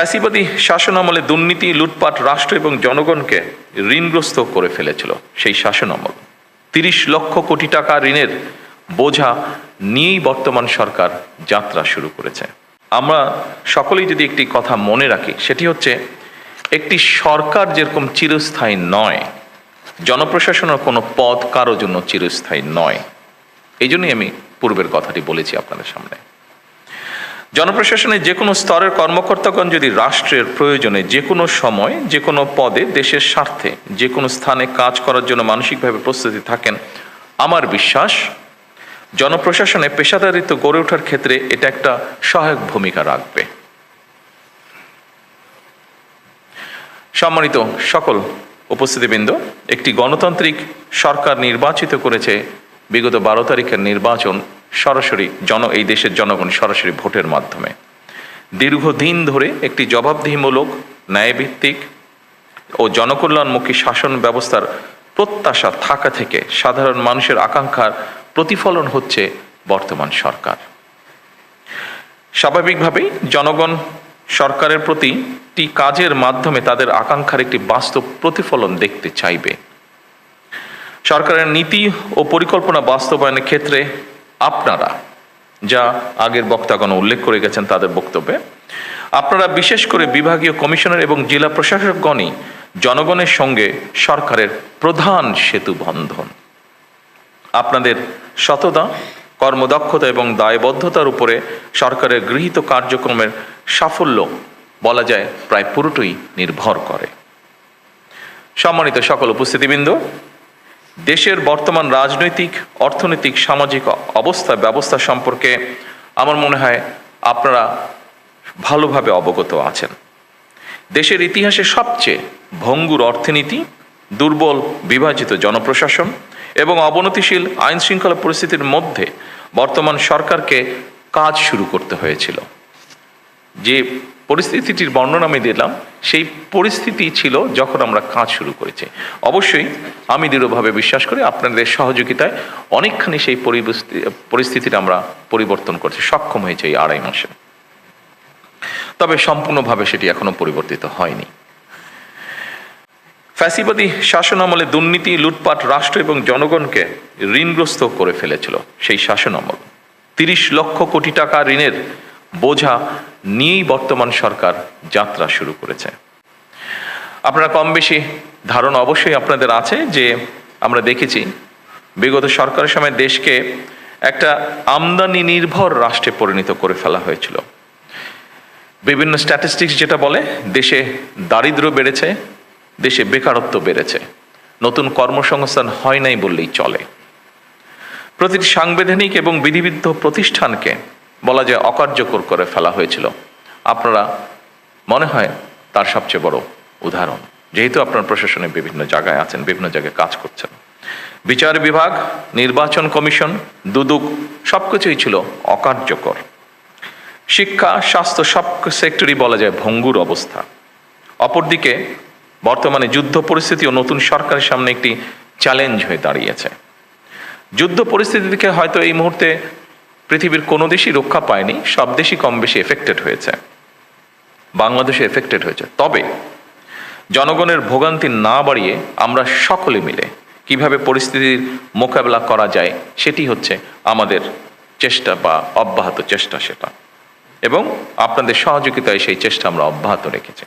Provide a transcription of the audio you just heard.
ফ্যাসিবাদী শাসনামলে দুর্নীতি, লুটপাট রাষ্ট্র এবং জনগণকে ঋণগ্রস্ত করে ফেলেছিল। সেই শাসনামল ৩০ লক্ষ কোটি টাকা ঋণের বোঝা নিয়েই বর্তমান সরকার যাত্রা শুরু করেছে। আমরা সকলেই যদি একটি কথা মনে রাখি, সেটি হচ্ছে একটি সরকার যেরকম চিরস্থায়ী নয়, জনপ্রশাসনের কোনো পদ কারো জন্য চিরস্থায়ী নয়। এই জন্যই আমি পূর্বের কথাটি বলেছি আপনাদের সামনে। জনপ্রশাসনের যে কোনো স্তরের কর্মকর্তাগণ যদি রাষ্ট্রের প্রয়োজনে যে কোনো সময় যে কোনো পদে দেশের স্বার্থে যে কোনো স্থানে কাজ করার জন্য মানসিকভাবে প্রস্তুতি থাকেন, আমার বিশ্বাস জনপ্রশাসনে পেশাদারিত্ব গড়ে ওঠার ক্ষেত্রে এটা একটা সহায়ক ভূমিকা রাখবে। সম্মানিত সকল উপস্থিতিবৃন্দ, একটি গণতান্ত্রিক সরকার নির্বাচিত করেছে বিগত 12 তারিখের নির্বাচন সরাসরি এই দেশের জনগণ সরাসরি ভোটের মাধ্যমে। দীর্ঘদিন ধরে একটি জবাবদিহিমূলক, ন্যায়ভিত্তিক ও জনকল্যাণমুখী শাসন ব্যবস্থার প্রত্যাশা থাকা থেকে সাধারণ মানুষের আকাঙ্ক্ষার প্রতিফলন হচ্ছে বর্তমান সরকার। স্বাভাবিকভাবেই জনগণ সরকারের প্রতিটি কাজের মাধ্যমে তাদের আকাঙ্ক্ষার একটি বাস্তব প্রতিফলন দেখতে চাইবে। সরকারের নীতি ও পরিকল্পনা বাস্তবায়নের ক্ষেত্রে আপনারা, যা আগের বক্তাগণ উল্লেখ করে গেছেন তাদের বক্তব্যে, আপনারা বিশেষ করে বিভাগীয় কমিশনার এবং জেলা প্রশাসকগণই জনগণের সঙ্গে সরকারের প্রধান সেতু বন্ধন। আপনাদের সততা, কর্মদক্ষতা এবং দায়বদ্ধতার উপরে সরকারের গৃহীত কার্যক্রমের সাফল্য বলা যায় প্রায় পুরোটাই নির্ভর করে। সম্মানিত সকল উপস্থিতিবৃন্দ, দেশের বর্তমান রাজনৈতিক, অর্থনৈতিক, সামাজিক ব্যবস্থা সম্পর্কে আমার মনে হয় আপনারা ভালোভাবে অবগত আছেন। দেশের ইতিহাসে সবচেয়ে ভঙ্গুর অর্থনীতি, দুর্বল বিভাজিত জনপ্রশাসন এবং অবনতিশীল আইন শৃঙ্খলা পরিস্থিতির মধ্যে বর্তমান সরকারকে কাজ শুরু করতে হয়েছিল। যে পরিস্থিতিটির বর্ণনা আমি দিলাম, সেই পরিস্থিতি ছিল যখন আমরা কাজ শুরু করেছি। অবশ্যই আমি দৃঢ়ভাবে বিশ্বাস করি আপনাদের সহযোগিতায় অনেকখানি সেই পরিস্থিতির আমরা পরিবর্তন করতে সক্ষম হয়েছে এই 2.5 মাসে। তবে সম্পূর্ণভাবে সেটি এখনো পরিবর্তিত হয়নি। ফ্যাসিবাদী শাসনামলে দুর্নীতি, লুটপাট রাষ্ট্র এবং জনগণকে ঋণগ্রস্ত করে ফেলেছিল। সেই শাসনামল 30 লক্ষ কোটি টাকা ঋণের বোঝা নিয়েই বর্তমান সরকার যাত্রা শুরু করেছে। আপনারা কম বেশি ধারণা অবশ্যই আপনাদের আছে যে আমরা দেখেছি বিগত সরকারের সময় দেশকে একটা আমদানি নির্ভর রাষ্ট্রে পরিণত করে ফেলা হয়েছিল। বিভিন্ন স্ট্যাটিস্টিক্স যেটা বলে, দেশে দারিদ্র্য বেড়েছে, দেশে বেকারত্ব বেড়েছে, নতুন কর্মসংস্থান হয় নাই বললেই চলে। প্রতিটি সাংবিধানিক এবং বিধিবিদ্ধ প্রতিষ্ঠানকে বলা যায় অকার্যকর করে ফেলা হয়েছিল। আপনারা মনে হয় তার সবচেয়ে বড় উদাহরণ, যেহেতু আপনার প্রশাসনে বিভিন্ন জায়গায় আছেন, বিভিন্ন জায়গায় কাজ করছেন। বিচার বিভাগ, নির্বাচন কমিশন, দুদক সবকিছুই ছিল অকার্যকর। শিক্ষা, স্বাস্থ্য সব সেক্টরই বলা যায় ভঙ্গুর অবস্থা। অপরদিকে বর্তমানে যুদ্ধ পরিস্থিতি ও নতুন সরকারের সামনে একটি চ্যালেঞ্জ হয়ে দাঁড়িয়েছে। যুদ্ধ পরিস্থিতি থেকে হয়তো এই মুহূর্তে পৃথিবীর কোনো দেশই রক্ষা পায়নি, সব দেশই কম বেশি এফেক্টেড হয়েছে, বাংলাদেশে এফেক্টেড হয়েছে। তবে জনগণের ভোগান্তি না বাড়িয়ে আমরা সকলে মিলে কিভাবে পরিস্থিতির মোকাবেলা করা যায় সেটি হচ্ছে আমাদের চেষ্টা বা অব্যাহত চেষ্টা, সেটা এবং আপনাদের সহযোগিতায় সেই চেষ্টা আমরা অব্যাহত রেখেছি।